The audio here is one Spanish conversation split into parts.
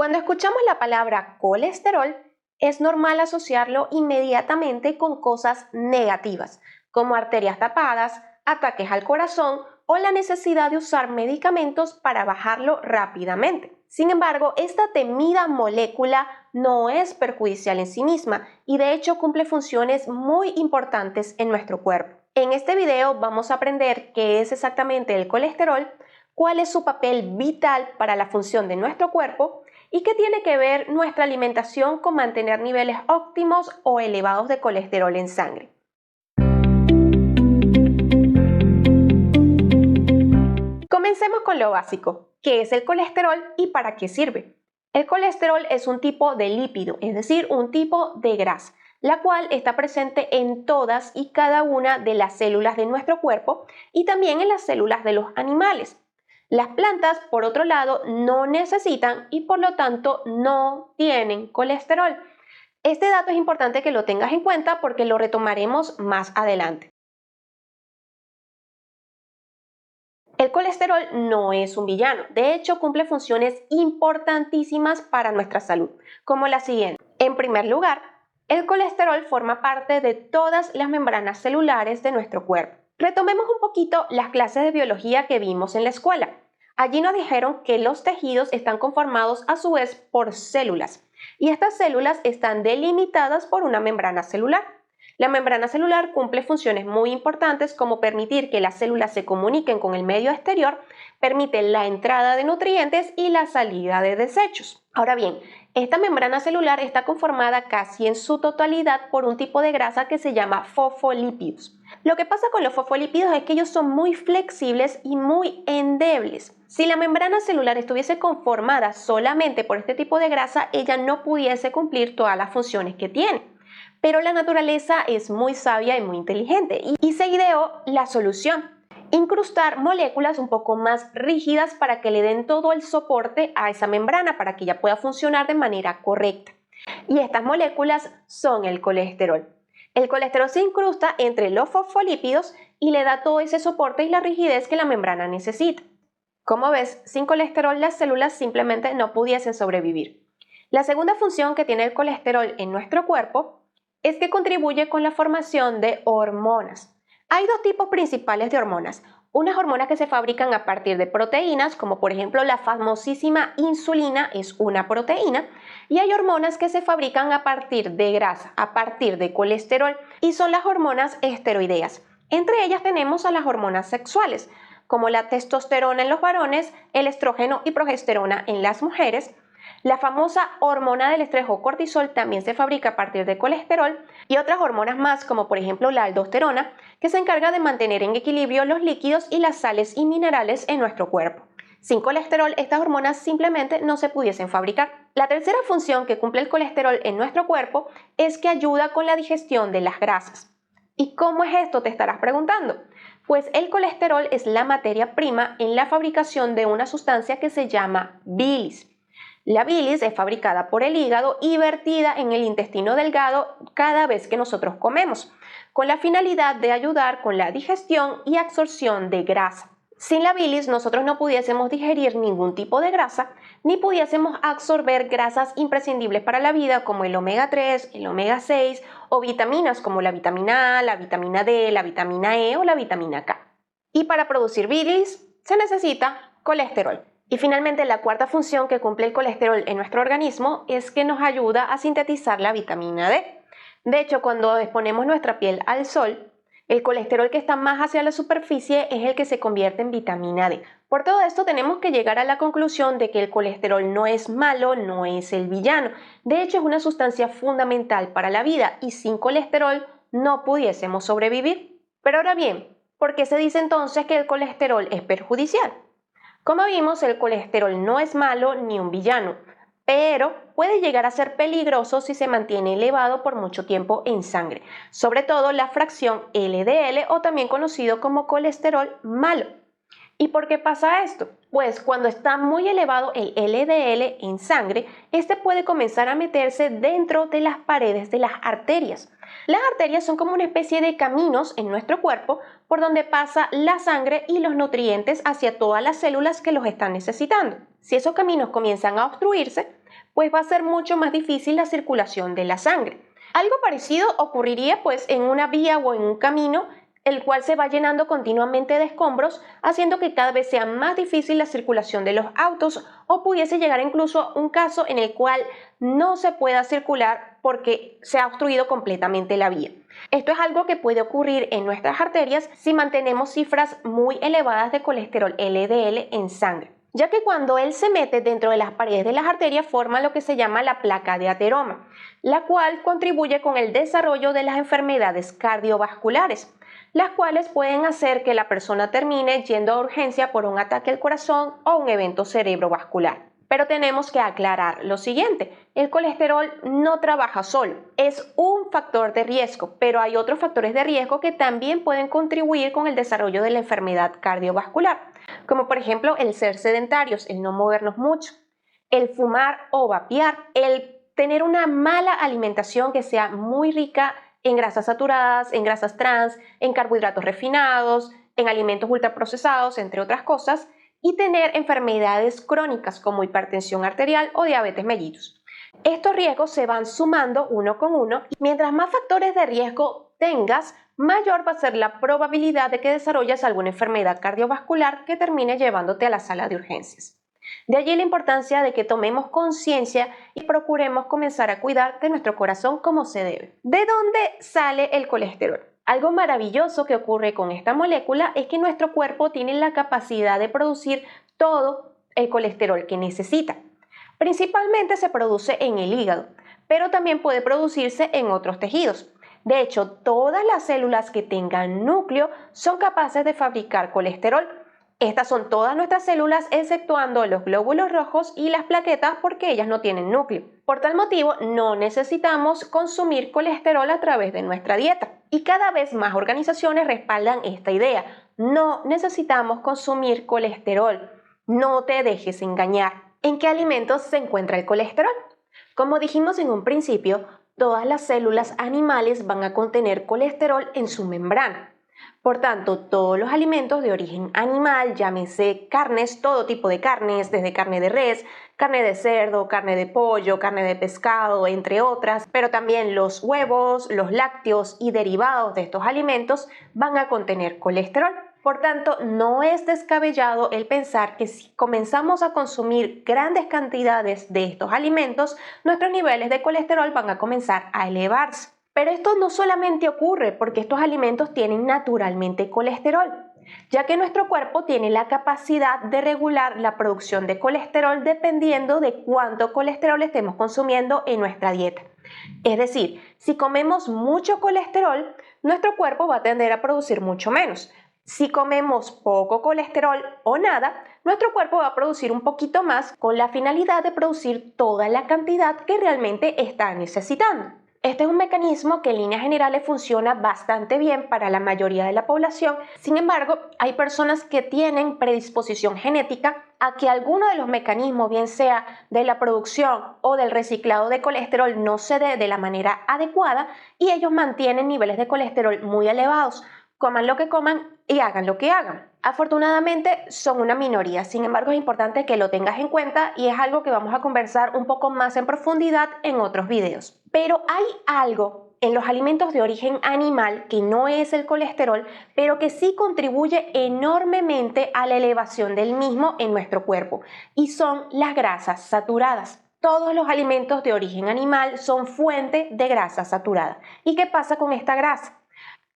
Cuando escuchamos la palabra colesterol, es normal asociarlo inmediatamente con cosas negativas, como arterias tapadas, ataques al corazón o la necesidad de usar medicamentos para bajarlo rápidamente. Sin embargo, esta temida molécula no es perjudicial en sí misma y de hecho cumple funciones muy importantes en nuestro cuerpo. En este video vamos a aprender qué es exactamente el colesterol, cuál es su papel vital para la función de nuestro cuerpo y qué tiene que ver nuestra alimentación con mantener niveles óptimos o elevados de colesterol en sangre. Comencemos con lo básico. ¿Qué es el colesterol y para qué sirve? El colesterol es un tipo de lípido, es decir, un tipo de grasa, la cual está presente en todas y cada una de las células de nuestro cuerpo y también en las células de los animales. Las plantas, por otro lado, no necesitan y por lo tanto no tienen colesterol. Este dato es importante que lo tengas en cuenta porque lo retomaremos más adelante. El colesterol no es un villano, de hecho cumple funciones importantísimas para nuestra salud, como la siguiente. En primer lugar, el colesterol forma parte de todas las membranas celulares de nuestro cuerpo. Retomemos un poquito las clases de biología que vimos en la escuela. Allí nos dijeron que los tejidos están conformados a su vez por células, y estas células están delimitadas por una membrana celular. La membrana celular cumple funciones muy importantes como permitir que las células se comuniquen con el medio exterior, permite la entrada de nutrientes y la salida de desechos. Ahora bien, esta membrana celular está conformada casi en su totalidad por un tipo de grasa que se llama fosfolípidos. Lo que pasa con los fosfolípidos es que ellos son muy flexibles y muy endebles. Si la membrana celular estuviese conformada solamente por este tipo de grasa, ella no pudiese cumplir todas las funciones que tiene. Pero la naturaleza es muy sabia y muy inteligente y se ideó la solución: incrustar moléculas un poco más rígidas para que le den todo el soporte a esa membrana para que ella pueda funcionar de manera correcta. Y estas moléculas son el colesterol. El colesterol se incrusta entre los fosfolípidos y le da todo ese soporte y la rigidez que la membrana necesita. Como ves, sin colesterol las células simplemente no pudiesen sobrevivir. La segunda función que tiene el colesterol en nuestro cuerpo es que contribuye con la formación de hormonas. Hay dos tipos principales de hormonas. Unas hormonas que se fabrican a partir de proteínas, como por ejemplo la famosísima insulina es una proteína, y hay hormonas que se fabrican a partir de grasa, a partir de colesterol, y son las hormonas esteroideas. Entre ellas tenemos a las hormonas sexuales, como la testosterona en los varones, el estrógeno y progesterona en las mujeres. La famosa hormona del estrés o cortisol también se fabrica a partir de colesterol y otras hormonas más como por ejemplo la aldosterona, que se encarga de mantener en equilibrio los líquidos y las sales y minerales en nuestro cuerpo. Sin colesterol estas hormonas simplemente no se pudiesen fabricar. La tercera función que cumple el colesterol en nuestro cuerpo es que ayuda con la digestión de las grasas. ¿Y cómo es esto?, te estarás preguntando. Pues el colesterol es la materia prima en la fabricación de una sustancia que se llama bilis. La bilis es fabricada por el hígado y vertida en el intestino delgado cada vez que nosotros comemos, con la finalidad de ayudar con la digestión y absorción de grasa. Sin la bilis nosotros no pudiésemos digerir ningún tipo de grasa, ni pudiésemos absorber grasas imprescindibles para la vida como el omega 3, el omega 6 o vitaminas como la vitamina A, la vitamina D, la vitamina E o la vitamina K. Y para producir bilis se necesita colesterol. Y finalmente, la cuarta función que cumple el colesterol en nuestro organismo es que nos ayuda a sintetizar la vitamina D. De hecho, cuando exponemos nuestra piel al sol, el colesterol que está más hacia la superficie es el que se convierte en vitamina D. Por todo esto tenemos que llegar a la conclusión de que el colesterol no es malo, no es el villano. De hecho, es una sustancia fundamental para la vida y sin colesterol no pudiésemos sobrevivir. Pero ahora bien, ¿por qué se dice entonces que el colesterol es perjudicial? Como vimos, el colesterol no es malo ni un villano, pero puede llegar a ser peligroso si se mantiene elevado por mucho tiempo en sangre, sobre todo la fracción LDL o también conocido como colesterol malo. ¿Y por qué pasa esto? Pues cuando está muy elevado el LDL en sangre, este puede comenzar a meterse dentro de las paredes de las arterias. Las arterias son como una especie de caminos en nuestro cuerpo por donde pasa la sangre y los nutrientes hacia todas las células que los están necesitando. Si esos caminos comienzan a obstruirse, pues va a ser mucho más difícil la circulación de la sangre. Algo parecido ocurriría pues en una vía o en un camino, el cual se va llenando continuamente de escombros, haciendo que cada vez sea más difícil la circulación de los autos, o pudiese llegar incluso un caso en el cual no se pueda circular porque se ha obstruido completamente la vía. Esto es algo que puede ocurrir en nuestras arterias si mantenemos cifras muy elevadas de colesterol LDL en sangre, ya que cuando él se mete dentro de las paredes de las arterias forma lo que se llama la placa de ateroma, la cual contribuye con el desarrollo de las enfermedades cardiovasculares, las cuales pueden hacer que la persona termine yendo a urgencia por un ataque al corazón o un evento cerebrovascular. Pero tenemos que aclarar lo siguiente: el colesterol no trabaja solo, es un factor de riesgo, pero hay otros factores de riesgo que también pueden contribuir con el desarrollo de la enfermedad cardiovascular, como por ejemplo el ser sedentarios, el no movernos mucho, el fumar o vapear, el tener una mala alimentación que sea muy rica en grasas saturadas, en grasas trans, en carbohidratos refinados, en alimentos ultraprocesados, entre otras cosas, y tener enfermedades crónicas como hipertensión arterial o diabetes mellitus. Estos riesgos se van sumando uno con uno y mientras más factores de riesgo tengas, mayor va a ser la probabilidad de que desarrolles alguna enfermedad cardiovascular que termine llevándote a la sala de urgencias. De allí la importancia de que tomemos conciencia y procuremos comenzar a cuidar de nuestro corazón como se debe. ¿De dónde sale el colesterol? Algo maravilloso que ocurre con esta molécula es que nuestro cuerpo tiene la capacidad de producir todo el colesterol que necesita. Principalmente se produce en el hígado, pero también puede producirse en otros tejidos. De hecho, todas las células que tengan núcleo son capaces de fabricar colesterol. Estas son todas nuestras células, exceptuando los glóbulos rojos y las plaquetas, porque ellas no tienen núcleo. Por tal motivo, no necesitamos consumir colesterol a través de nuestra dieta. Y cada vez más organizaciones respaldan esta idea. No necesitamos consumir colesterol. No te dejes engañar. ¿En qué alimentos se encuentra el colesterol? Como dijimos en un principio, todas las células animales van a contener colesterol en su membrana. Por tanto, todos los alimentos de origen animal, llámese carnes, todo tipo de carnes, desde carne de res, carne de cerdo, carne de pollo, carne de pescado, entre otras, pero también los huevos, los lácteos y derivados de estos alimentos van a contener colesterol. Por tanto, no es descabellado el pensar que si comenzamos a consumir grandes cantidades de estos alimentos, nuestros niveles de colesterol van a comenzar a elevarse. Pero esto no solamente ocurre porque estos alimentos tienen naturalmente colesterol, ya que nuestro cuerpo tiene la capacidad de regular la producción de colesterol dependiendo de cuánto colesterol estemos consumiendo en nuestra dieta. Es decir, si comemos mucho colesterol, nuestro cuerpo va a tender a producir mucho menos. Si comemos poco colesterol o nada, nuestro cuerpo va a producir un poquito más con la finalidad de producir toda la cantidad que realmente está necesitando. Este es un mecanismo que en líneas generales funciona bastante bien para la mayoría de la población. Sin embargo, hay personas que tienen predisposición genética a que alguno de los mecanismos, bien sea de la producción o del reciclado de colesterol, no se dé de la manera adecuada y ellos mantienen niveles de colesterol muy elevados. Coman lo que coman y hagan lo que hagan. Afortunadamente son una minoría, sin embargo es importante que lo tengas en cuenta y es algo que vamos a conversar un poco más en profundidad en otros videos. Pero hay algo en los alimentos de origen animal que no es el colesterol, pero que sí contribuye enormemente a la elevación del mismo en nuestro cuerpo, y son las grasas saturadas. Todos los alimentos de origen animal son fuente de grasa saturada. ¿Y qué pasa con esta grasa?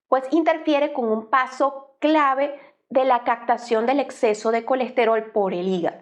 Pues interfiere con un paso clave de la captación del exceso de colesterol por el hígado.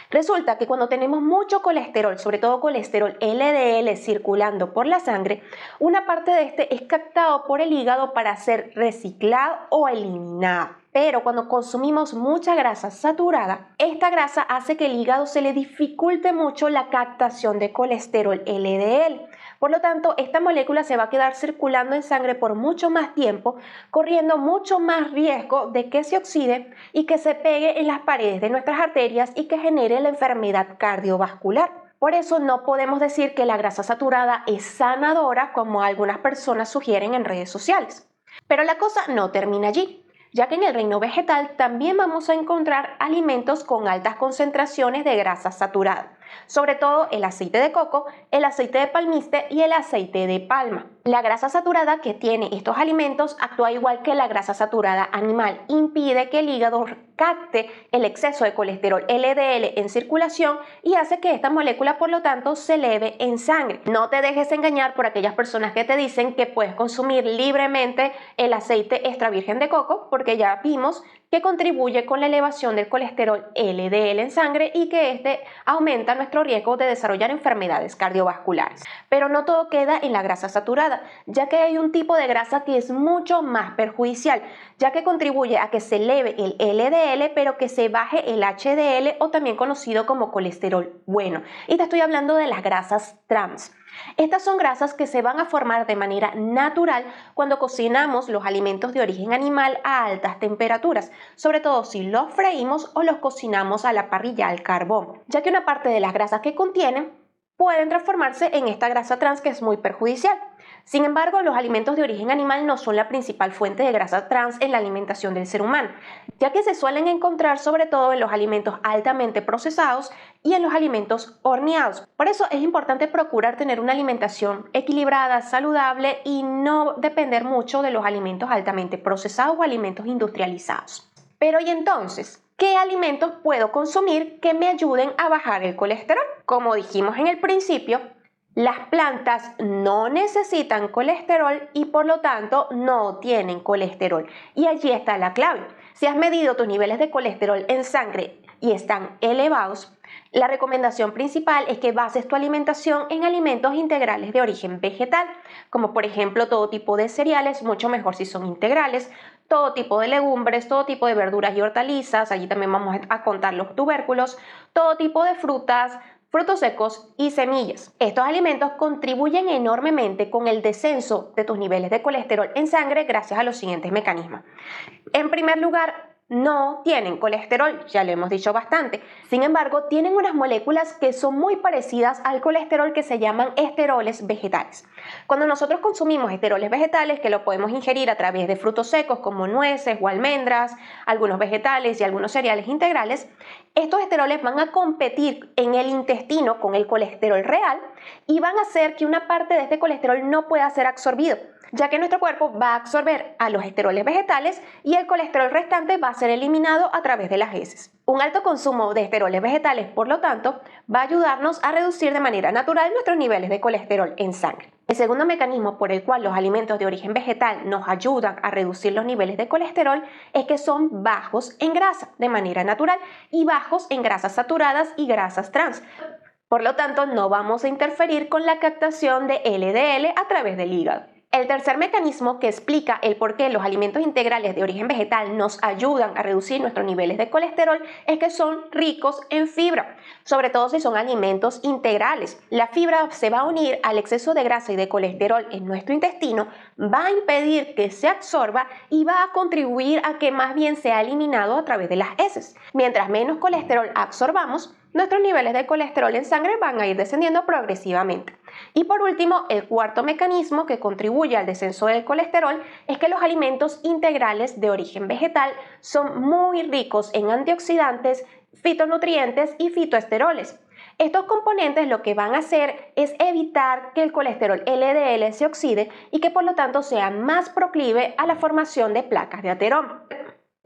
Resulta que cuando tenemos mucho colesterol, sobre todo colesterol LDL circulando por la sangre, una parte de este es captado por el hígado para ser reciclado o eliminado. Pero cuando consumimos mucha grasa saturada, esta grasa hace que el hígado se le dificulte mucho la captación de colesterol LDL. Por lo tanto, esta molécula se va a quedar circulando en sangre por mucho más tiempo, corriendo mucho más riesgo de que se oxide y que se pegue en las paredes de nuestras arterias y que genere la enfermedad cardiovascular. Por eso no podemos decir que la grasa saturada es sanadora como algunas personas sugieren en redes sociales. Pero la cosa no termina allí, ya que en el reino vegetal también vamos a encontrar alimentos con altas concentraciones de grasa saturada. sobre todo el aceite de coco, el aceite de palmiste y el aceite de palma. La grasa saturada que tiene estos alimentos actúa igual que la grasa saturada animal, impide que el hígado capte el exceso de colesterol LDL en circulación y hace que esta molécula, por lo tanto, se eleve en sangre. No te dejes engañar por aquellas personas que te dicen que puedes consumir libremente el aceite extra virgen de coco, porque ya vimos que contribuye con la elevación del colesterol LDL en sangre y que este aumenta nuestro riesgo de desarrollar enfermedades cardiovasculares. Pero no todo queda en la grasa saturada, ya que hay un tipo de grasa que es mucho más perjudicial, ya que contribuye a que se eleve el LDL, pero que se baje el HDL, o también conocido como colesterol bueno. Y te estoy hablando de las grasas trans. Estas son grasas que se van a formar de manera natural cuando cocinamos los alimentos de origen animal a altas temperaturas, sobre todo si los freímos o los cocinamos a la parrilla al carbón, ya que una parte de las grasas que contienen pueden transformarse en esta grasa trans, que es muy perjudicial. Sin embargo, los alimentos de origen animal no son la principal fuente de grasa trans en la alimentación del ser humano, ya que se suelen encontrar sobre todo en los alimentos altamente procesados y en los alimentos horneados. Por eso es importante procurar tener una alimentación equilibrada, saludable y no depender mucho de los alimentos altamente procesados o alimentos industrializados. Pero ¿y entonces? ¿Qué alimentos puedo consumir que me ayuden a bajar el colesterol? Como dijimos en el principio, las plantas no necesitan colesterol y por lo tanto no tienen colesterol. Y allí está la clave. Si has medido tus niveles de colesterol en sangre y están elevados, la recomendación principal es que bases tu alimentación en alimentos integrales de origen vegetal, como por ejemplo todo tipo de cereales, mucho mejor si son integrales, todo tipo de legumbres, todo tipo de verduras y hortalizas, allí también vamos a contar los tubérculos, todo tipo de frutas, frutos secos y semillas. Estos alimentos contribuyen enormemente con el descenso de tus niveles de colesterol en sangre gracias a los siguientes mecanismos. En primer lugar, no tienen colesterol, ya lo hemos dicho bastante. Sin embargo, tienen unas moléculas que son muy parecidas al colesterol, que se llaman esteroles vegetales. Cuando nosotros consumimos esteroles vegetales, que lo podemos ingerir a través de frutos secos como nueces o almendras, algunos vegetales y algunos cereales integrales, estos esteroles van a competir en el intestino con el colesterol real y van a hacer que una parte de este colesterol no pueda ser absorbido, ya que nuestro cuerpo va a absorber a los esteroles vegetales y el colesterol restante va a ser eliminado a través de las heces. Un alto consumo de esteroles vegetales, por lo tanto, va a ayudarnos a reducir de manera natural nuestros niveles de colesterol en sangre. El segundo mecanismo por el cual los alimentos de origen vegetal nos ayudan a reducir los niveles de colesterol es que son bajos en grasa de manera natural y bajos en grasas saturadas y grasas trans. Por lo tanto, no vamos a interferir con la captación de LDL a través del hígado. El tercer mecanismo que explica el por qué los alimentos integrales de origen vegetal nos ayudan a reducir nuestros niveles de colesterol es que son ricos en fibra, sobre todo si son alimentos integrales. La fibra se va a unir al exceso de grasa y de colesterol en nuestro intestino, va a impedir que se absorba y va a contribuir a que más bien sea eliminado a través de las heces. Mientras menos colesterol absorbamos, nuestros niveles de colesterol en sangre van a ir descendiendo progresivamente. Y por último, el cuarto mecanismo que contribuye al descenso del colesterol es que los alimentos integrales de origen vegetal son muy ricos en antioxidantes, fitonutrientes y fitoesteroles. Estos componentes lo que van a hacer es evitar que el colesterol LDL se oxide y que por lo tanto sea más proclive a la formación de placas de ateroma.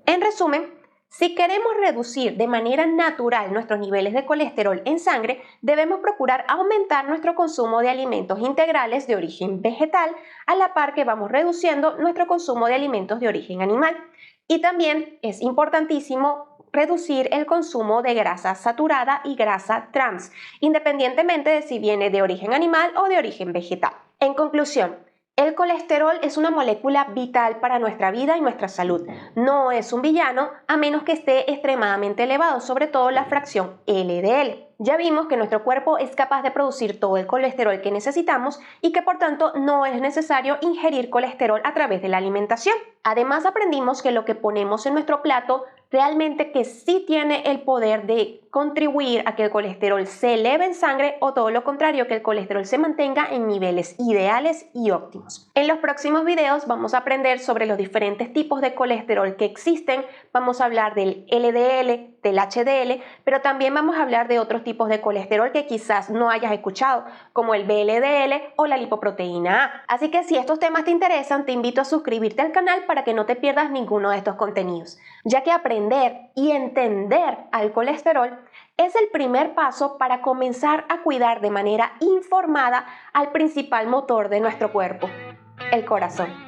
En resumen, si queremos reducir de manera natural nuestros niveles de colesterol en sangre, debemos procurar aumentar nuestro consumo de alimentos integrales de origen vegetal, a la par que vamos reduciendo nuestro consumo de alimentos de origen animal. Y también es importantísimo reducir el consumo de grasa saturada y grasa trans, independientemente de si viene de origen animal o de origen vegetal. En conclusión, el colesterol es una molécula vital para nuestra vida y nuestra salud. No es un villano a menos que esté extremadamente elevado, sobre todo la fracción LDL. Ya vimos que nuestro cuerpo es capaz de producir todo el colesterol que necesitamos y que por tanto no es necesario ingerir colesterol a través de la alimentación. Además aprendimos que lo que ponemos en nuestro plato realmente que sí tiene el poder de contribuir a que el colesterol se eleve en sangre o todo lo contrario, que el colesterol se mantenga en niveles ideales y óptimos. En los próximos videos vamos a aprender sobre los diferentes tipos de colesterol que existen, vamos a hablar del LDL, del HDL, pero también vamos a hablar de otros tipos de colesterol que quizás no hayas escuchado, como el VLDL o la lipoproteína A. Así que si estos temas te interesan, te invito a suscribirte al canal para que no te pierdas ninguno de estos contenidos, ya que aprender y entender al colesterol es el primer paso para comenzar a cuidar de manera informada al principal motor de nuestro cuerpo, el corazón.